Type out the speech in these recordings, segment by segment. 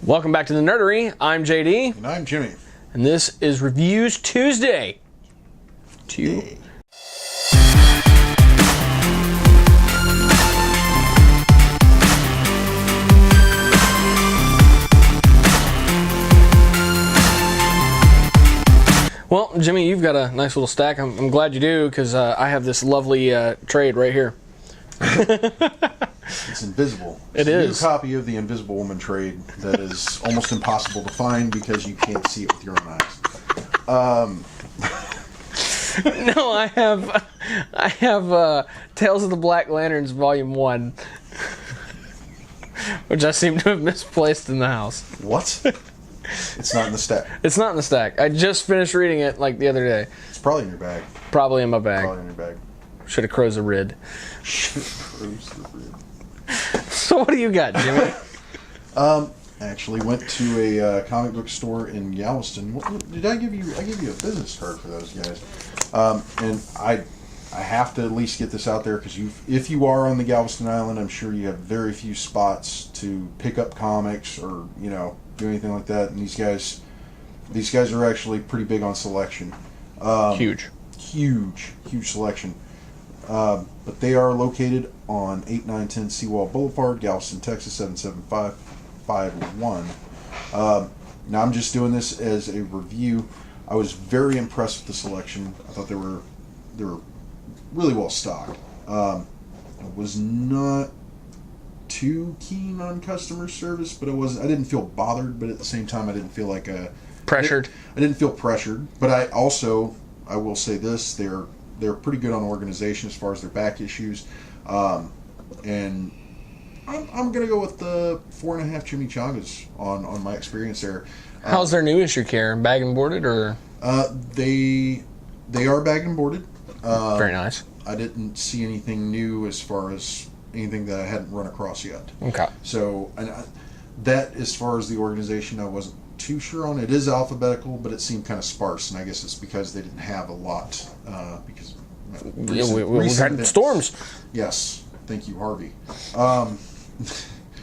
Welcome back to the Nerdery. I'm JD. And I'm Jimmy. And this is Reviews Tuesday. Well, Jimmy, you've got a nice little stack. I'm glad you do, because I have this lovely trade right here. It's invisible. It is. A new copy of the Invisible Woman trade that is almost impossible to find because you can't see it with your own eyes. No, I have Tales of the Black Lanterns Volume 1, which I seem to have misplaced in the house. What? It's not in the stack. It's not in the stack. I just finished reading it like the other day. It's probably in your bag. Probably in my bag. Probably in your bag. Should have crows a rid. So what do you got, Jimmy? Actually went to a comic book store in Galveston. Did I give you? I gave you a business card for those guys. And I have to at least get this out there because if you are on the Galveston Island, I'm sure you have very few spots to pick up comics or do anything like that. And these guys are actually pretty big on selection. Huge Selection. But they are located on 8910 Seawall Boulevard, Galveston, Texas 77551. Now I'm just doing this as a review. I was very impressed with the selection. I thought they were really well stocked. I was not too keen on customer service, but I didn't feel bothered, but at the same time I didn't feel like pressured. I didn't feel pressured, but I will say this, they're pretty good on organization as far as their back issues. And I'm going to go with the 4.5 chimichangas on my experience there. How's their new issue care? Bag and boarded or? They are bag and boarded. Very nice. I didn't see anything new as far as anything that I hadn't run across yet. Okay. So, that as far as the organization, I wasn't too sure on. It is alphabetical, but it seemed kind of sparse, and I guess it's because they didn't have a lot. Because we've had storms. Yes, thank you, Harvey.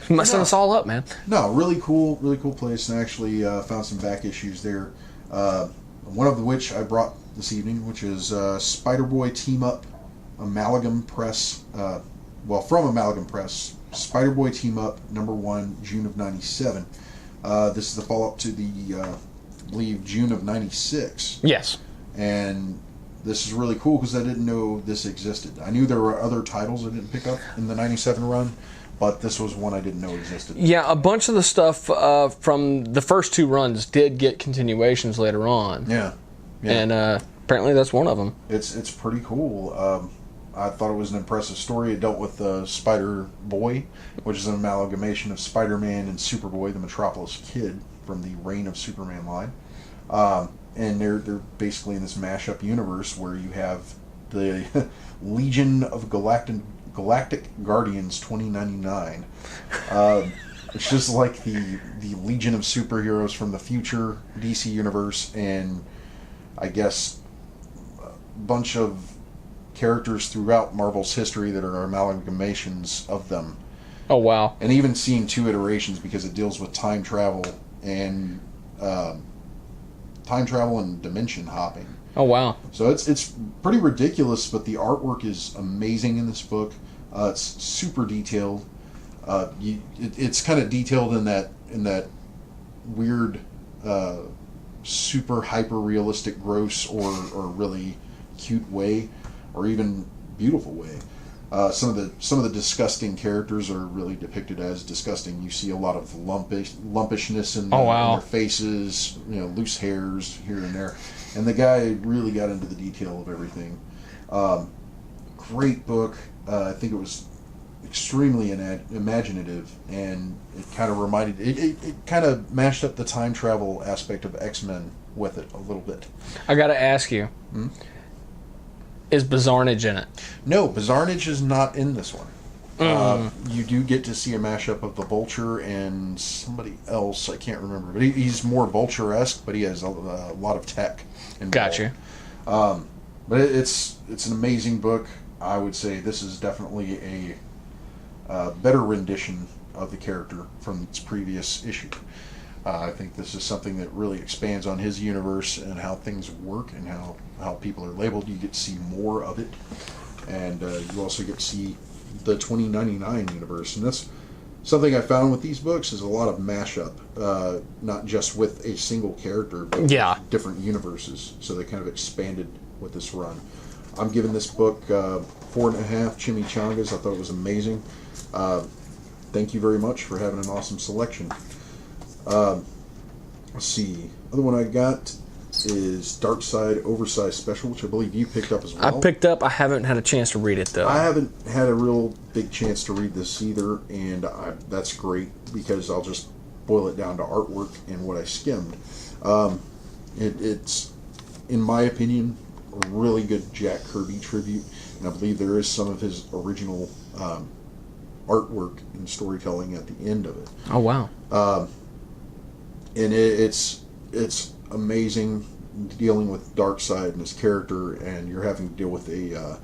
Messing us all up, man. No, really cool place, and I actually found some back issues there. One of which I brought this evening, which is Spider-Boy Team Up Amalgam Press. From Amalgam Press, Spider-Boy Team Up #1, June of '97. This is the follow-up to the, I believe, June of '96. Yes. And this is really cool because I didn't know this existed. I knew there were other titles I didn't pick up in the '97 run, but this was one I didn't know existed. Yeah, a bunch of the stuff from the first two runs did get continuations later on. Yeah. And apparently that's one of them. It's pretty cool. I thought it was an impressive story. It dealt with Spider-Boy, which is an amalgamation of Spider-Man and Superboy, the Metropolis Kid from the Reign of Superman line. And they're basically in this mashup universe where you have the Legion of Galactic Guardians 2099. It's just like the Legion of superheroes from the future DC universe, and I guess a bunch of characters throughout Marvel's history that are amalgamations of them. Oh, wow. And even seeing 2 iterations because it deals with time travel and dimension hopping. Oh, wow. So it's pretty ridiculous, but the artwork is amazing in this book. It's super detailed. It's kind of detailed in that weird, super hyper realistic, gross or really cute way, or even beautiful way. Some of the disgusting characters are really depicted as disgusting. You see a lot of lumpishness in their faces, loose hairs here and there. And the guy really got into the detail of everything. Great book. I think it was extremely imaginative, and it kind of reminded it kind of mashed up the time travel aspect of X-Men with it a little bit. I got to ask you. Is Bizarnage in it? No, Bizarnage is not in this one. You do get to see a mashup of the Vulture and somebody else, I can't remember, but he's more Vulture-esque, but he has a lot of tech involved. Gotcha. But it's an amazing book. I would say this is definitely a better rendition of the character from its previous issue. I think this is something that really expands on his universe and how things work and how people are labeled. You get to see more of it, and you also get to see the 2099 universe. And that's something I found with these books is a lot of mashup, not just with a single character, but with different universes. So they kind of expanded with this run. I'm giving this book 4.5 chimichangas. I thought it was amazing. Thank you very much for having an awesome selection. Let's see. Other one I got is Darkside Oversized Special, which I believe you picked up as well. I picked up. I haven't had a chance to read it, though. I haven't had a real big chance to read this either, and that's great because I'll just boil it down to artwork and what I skimmed. It's, in my opinion, a really good Jack Kirby tribute, and I believe there is some of his original artwork and storytelling at the end of it. Oh, wow. And it's amazing dealing with Darkseid and his character, and you're having to deal with a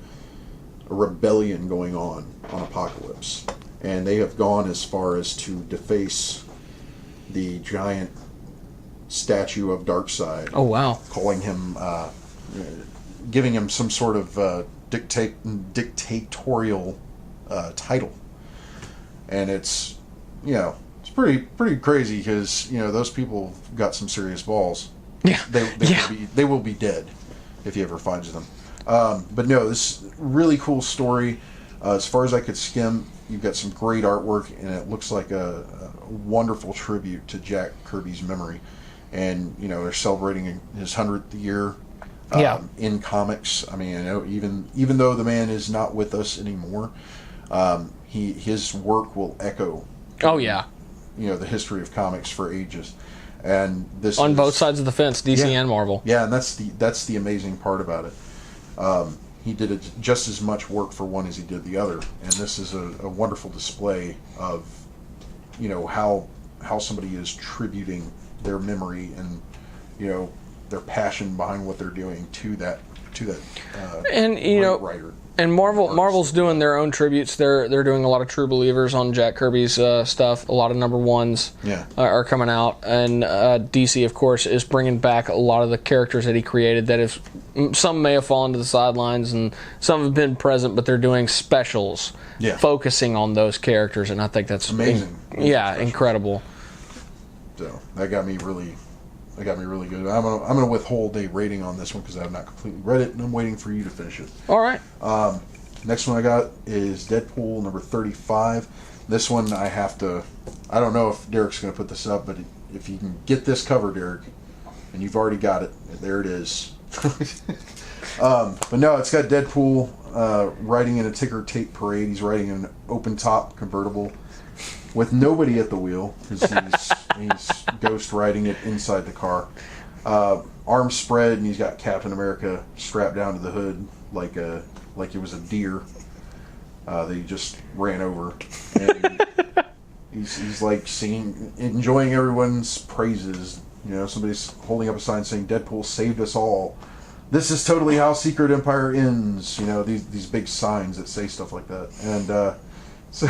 rebellion going on Apokolips. And they have gone as far as to deface the giant statue of Darkseid. Oh, wow. Calling him, giving him some sort of dictatorial title. And it's, it's pretty crazy because, those people got some serious balls. Yeah. They will be dead if he ever finds them. But no, this really cool story. As far as I could skim, you've got some great artwork, and it looks like a wonderful tribute to Jack Kirby's memory. And, they're celebrating his 100th year in comics. I mean, even though the man is not with us anymore, his work will echo. Oh, yeah. The history of comics for ages. And this on both sides of the fence, DC and Marvel. Yeah, and that's the amazing part about it. He did just as much work for one as he did the other, and this is a wonderful display of how somebody is tributing their memory and their passion behind what they're doing to that and writer. And Marvel's doing their own tributes. They're doing a lot of True Believers on Jack Kirby's stuff. A lot of number ones are coming out, and DC, of course, is bringing back a lot of the characters that he created. Some may have fallen to the sidelines, and some have been present, but they're doing specials focusing on those characters, and I think that's amazing. Incredible. So that got me really good. I'm gonna withhold a rating on this one because I have not completely read it, and I'm waiting for you to finish it. All right. Next one I got is Deadpool number 35. This one I don't know if Derek's gonna put this up, but if you can get this cover, Derek, and you've already got it, there it is. But no, it's got Deadpool riding in a ticker tape parade. He's riding in an open top convertible with nobody at the wheel because he's ghost riding it inside the car. Arms spread, and he's got Captain America strapped down to the hood like it was a deer that he just ran over. And he's like enjoying everyone's praises. Somebody's holding up a sign saying Deadpool saved us all. This is totally how Secret Empire ends. These big signs that say stuff like that. And so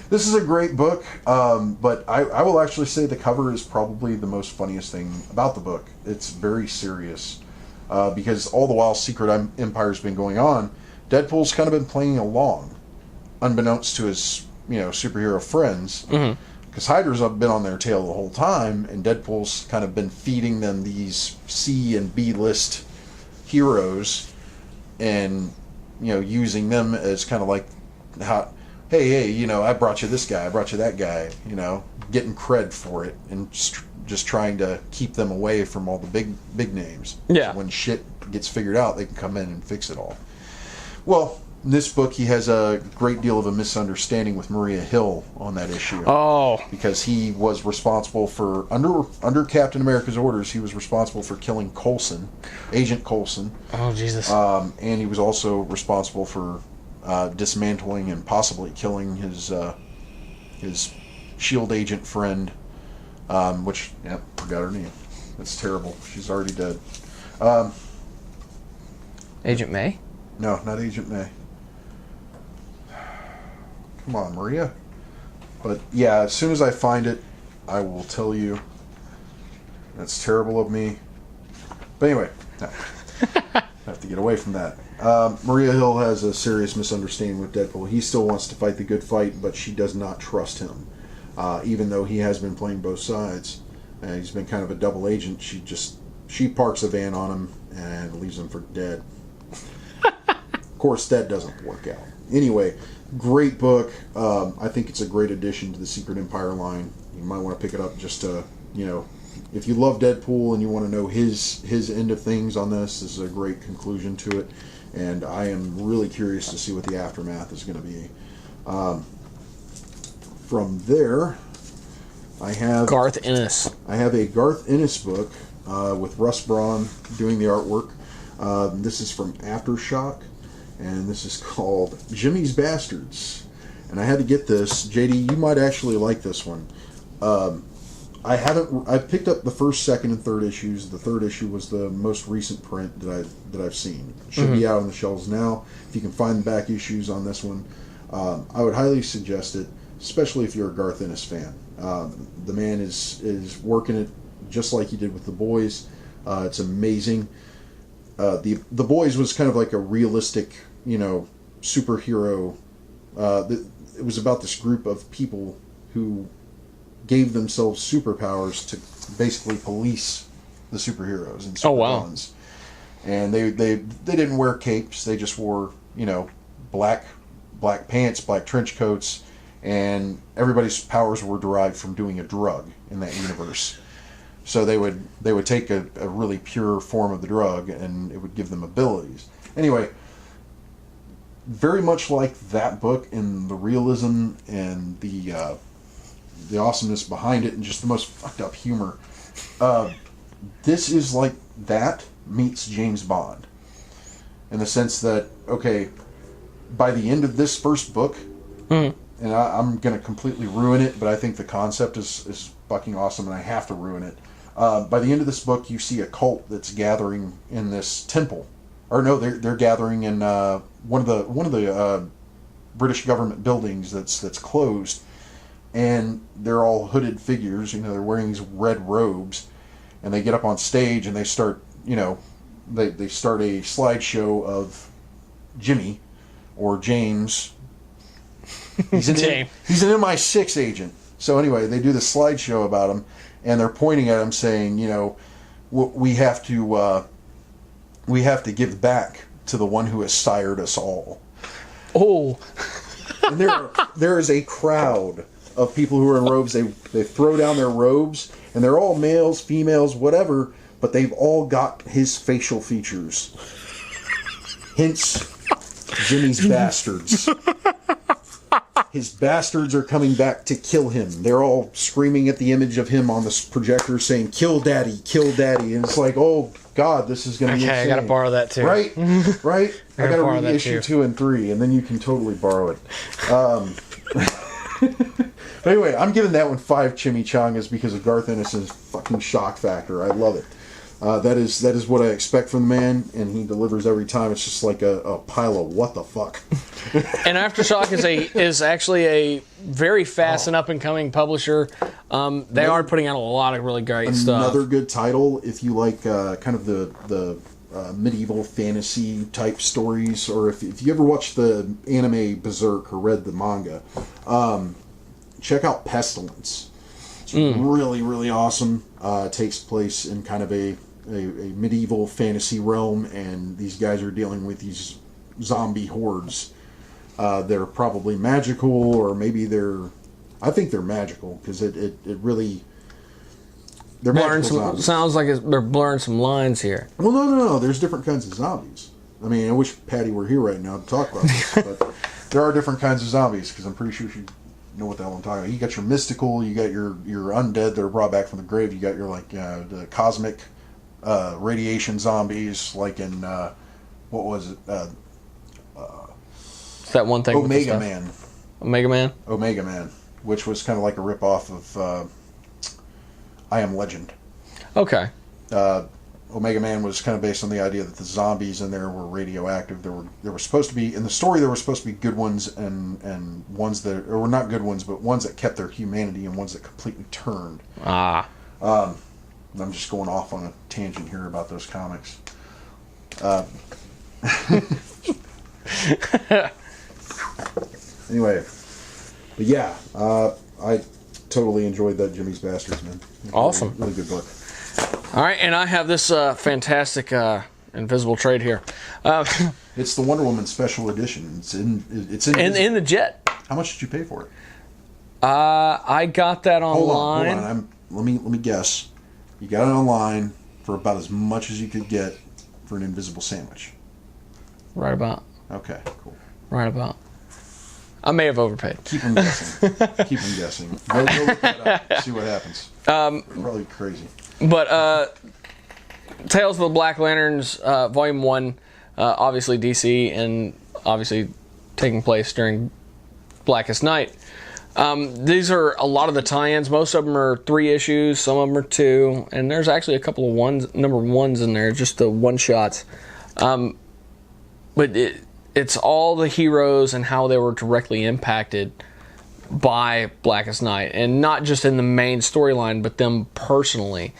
this is a great book, but I will actually say the cover is probably the most funniest thing about the book. It's very serious because all the while Secret Empire's been going on, Deadpool's kind of been playing along, unbeknownst to his superhero friends. Mm-hmm. Because Hydra's been on their tail the whole time, and Deadpool's kind of been feeding them these C and B list heroes, and using them as kind of like how, hey, I brought you this guy, I brought you that guy, getting cred for it, and just trying to keep them away from all the big names. Yeah. So when shit gets figured out, they can come in and fix it all. Well, in this book, he has a great deal of a misunderstanding with Maria Hill on that issue. Oh. Because he was responsible for, under Captain America's orders, he was responsible for killing Coulson, Agent Coulson. Oh, Jesus. And he was also responsible for dismantling and possibly killing his S.H.I.E.L.D. agent friend, forgot her name. That's terrible. She's already dead. Agent May? No, not Agent May. Come on, Maria. But yeah, as soon as I find it, I will tell you. That's terrible of me. But anyway, I have to get away from that. Maria Hill has a serious misunderstanding with Deadpool. He still wants to fight the good fight, but she does not trust him. Even though he has been playing both sides. And he's been kind of a double agent. She parks a van on him and leaves him for dead. Of course, that doesn't work out. Anyway, great book. I think it's a great addition to the Secret Empire line. You might want to pick it up just to, if you love Deadpool and you want to know his end of things on this is a great conclusion to it. And I am really curious to see what the aftermath is going to be. From there, I have Garth Ennis. I have a Garth Ennis book with Russ Braun doing the artwork. This is from Aftershock, and this is called Jimmy's Bastards. And I had to get this. JD, you might actually like this one. I picked up the first, second, and third issues. The third issue was the most recent print that I've seen. It should be out on the shelves now. If you can find the back issues on this one, I would highly suggest it, especially if you're a Garth Ennis fan. The man is working it just like he did with The Boys. It's amazing. The Boys was kind of like a realistic, superhero. It was about this group of people who gave themselves superpowers to basically police the superheroes and supervillains. And they didn't wear capes. They just wore black pants, black trench coats, and everybody's powers were derived from doing a drug in that universe. So they would take a really pure form of the drug, and it would give them abilities. Anyway, very much like that book in the realism and the awesomeness behind it and just the most fucked up humor. This is like that meets James Bond. In the sense that, okay, by the end of this first book, and I'm going to completely ruin it, but I think the concept is fucking awesome and I have to ruin it. By the end of this book, you see a cult that's gathering in this temple. Or no, they're gathering in one of the British government buildings that's closed. And they're all hooded figures, they're wearing these red robes, and they get up on stage and they start, they start a slideshow of Jimmy, or James. He's an MI6 agent. So anyway, they do the slideshow about him, and they're pointing at him saying, we have to give back to the one who has sired us all. Oh. And there is a crowd of people who are in robes. They throw down their robes, and they're all males, females, whatever, but they've all got his facial features. Hence, Jimmy's bastards. His bastards are coming back to kill him. They're all screaming at the image of him on this projector saying, "Kill Daddy, kill Daddy." And it's like, oh God, this is going to be insane. I gotta borrow that too. Right? I gotta read issue 2 and 3, and then you can totally borrow it. But anyway, I'm giving that one 5 chimichangas because of Garth Ennis' fucking shock factor. I love it. That is what I expect from the man, and he delivers every time. It's just like a pile of what the fuck. And Aftershock is actually a very fast and up and coming publisher. They are putting out a lot of really great stuff. Another good title if you like kind of the medieval fantasy type stories, or if you ever watched the anime Berserk or read the manga, check out Pestilence. It's really, really awesome. It takes place in kind of a medieval fantasy realm, and these guys are dealing with these zombie hordes. They're probably magical, or maybe I think they're magical, because it really... They're magical zombies. Sounds like they're blurring some lines here. Well, no. There's different kinds of zombies. I mean, I wish Patty were here right now to talk about this, but there are different kinds of zombies, because I'm pretty sure she know what the hell I'm talking about. You got your mystical, you got your undead that are brought back from the grave, you got your the cosmic radiation zombies, like in what was it? It's that one thing. Omega Man. Omega Man, which was kind of like a ripoff of I Am Legend. Okay. Omega Man was kind of based on the idea that the zombies in there were radioactive. There were supposed to be, in the story, there were supposed to be good ones and ones that, or not good ones, but ones that kept their humanity and ones that completely turned. I'm just going off on a tangent here about those comics. Anyway, but yeah, I totally enjoyed that Jimmy's Bastards, man. Awesome. Really good book. All right, and I have this fantastic Invisible Trade here. It's the Wonder Woman special edition. It's in the jet. How much did you pay for it? I got that online. Hold on. Let me guess. You got it online for about as much as you could get for an Invisible sandwich. Right about. Okay, cool. Right about. I may have overpaid. Keep them guessing. Keep them guessing. Go look that up. See what happens. Probably crazy. But Tales of the Black Lanterns, Volume 1, obviously DC, and obviously taking place during Blackest Night. These are a lot of the tie-ins. Most of them are 3 issues, some of them are 2, and there's actually a couple of number ones in there, just the one-shots. But it's all the heroes and how they were directly impacted by Blackest Night, and not just in the main storyline, but them personally,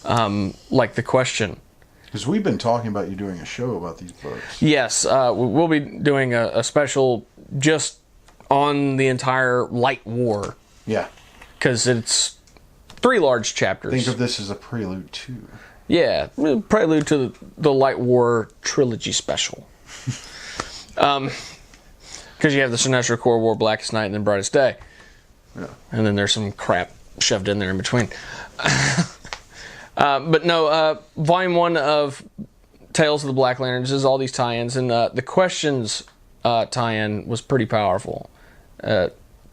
like The Question. Because we've been talking about you doing a show about these books. Yes, we'll be doing a special just on the entire Light War. Yeah. Because it's 3 large chapters. Think of this as a prelude to. Yeah, prelude to the Light War trilogy special. Because you have the Sinestro Corps War, Blackest Night, and then Brightest Day. Yeah. And then there's some crap shoved in there in between. But no, Volume 1 of Tales of the Black Lanterns is all these tie-ins, and the Questions tie-in was pretty powerful. Kind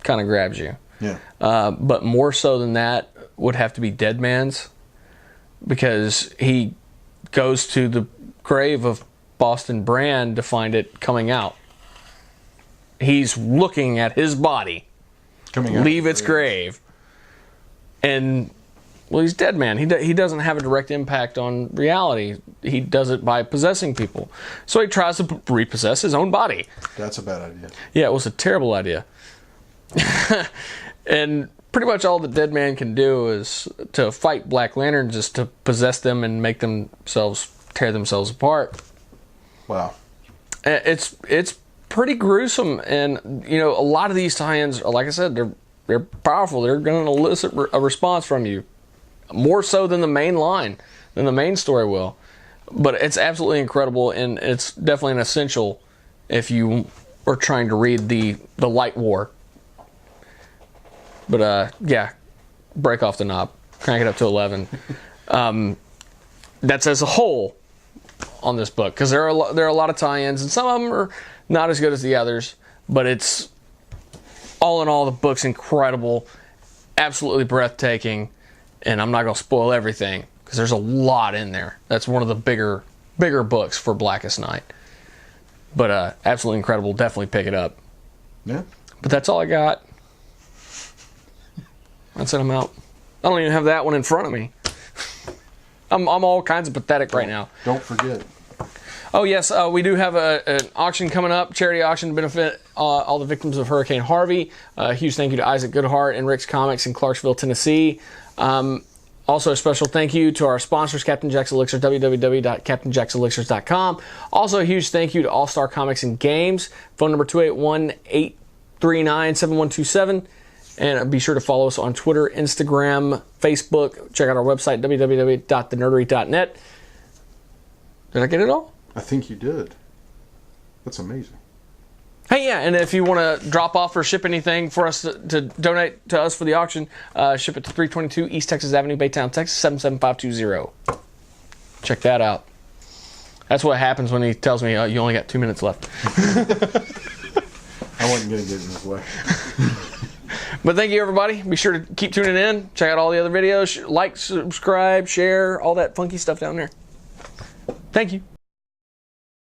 of grabs you. Yeah. But more so than that would have to be Deadman's, because he goes to the grave of Boston Brand to find it coming out. He's looking at his body coming out, leave its grave, and well, he's dead, man. He doesn't have a direct impact on reality. He does it by possessing people. So he tries to repossess his own body. That's a bad idea. Yeah, it was a terrible idea. And pretty much all the Dead Man can do is to fight Black Lanterns is to possess them and make themselves tear themselves apart. Wow. It's pretty gruesome, and you know, a lot of these tie-ins, like I said, they're powerful. They're going to elicit a response from you, more so than the main line, than the main story will. But it's absolutely incredible, and it's definitely an essential if you are trying to read the Light War. But yeah, break off the knob, crank it up to 11. That's as a whole on this book, because there are a lot of tie-ins, and some of them are not as good as the others, but it's all in all, the book's incredible, absolutely breathtaking, and I'm not going to spoil everything because there's a lot in there. That's one of the bigger books for Blackest Night, but absolutely incredible. Definitely pick it up. Yeah. But that's all I got. That's it. I'm out. I don't even have that one in front of me. I'm all kinds of pathetic right now. Don't forget. Oh, yes, we do have an auction coming up, charity auction to benefit all the victims of Hurricane Harvey. A huge thank you to Isaac Goodhart and Rick's Comics in Clarksville, Tennessee. Also, a special thank you to our sponsors, Captain Jack's Elixir, www.captainjackselixir.com. Also, a huge thank you to All Star Comics and Games. Phone number 281-839-7127. And be sure to follow us on Twitter, Instagram, Facebook. Check out our website, www.thenerdery.net. Did I get it all? I think you did. That's amazing. Hey, yeah, and if you want to drop off or ship anything for us to donate to us for the auction, ship it to 322 East Texas Avenue, Baytown, Texas, 77520. Check that out. That's what happens when he tells me you only got 2 minutes left. I wasn't going to get in his way. But thank you, everybody. Be sure to keep tuning in. Check out all the other videos. Like, subscribe, share, all that funky stuff down there. Thank you.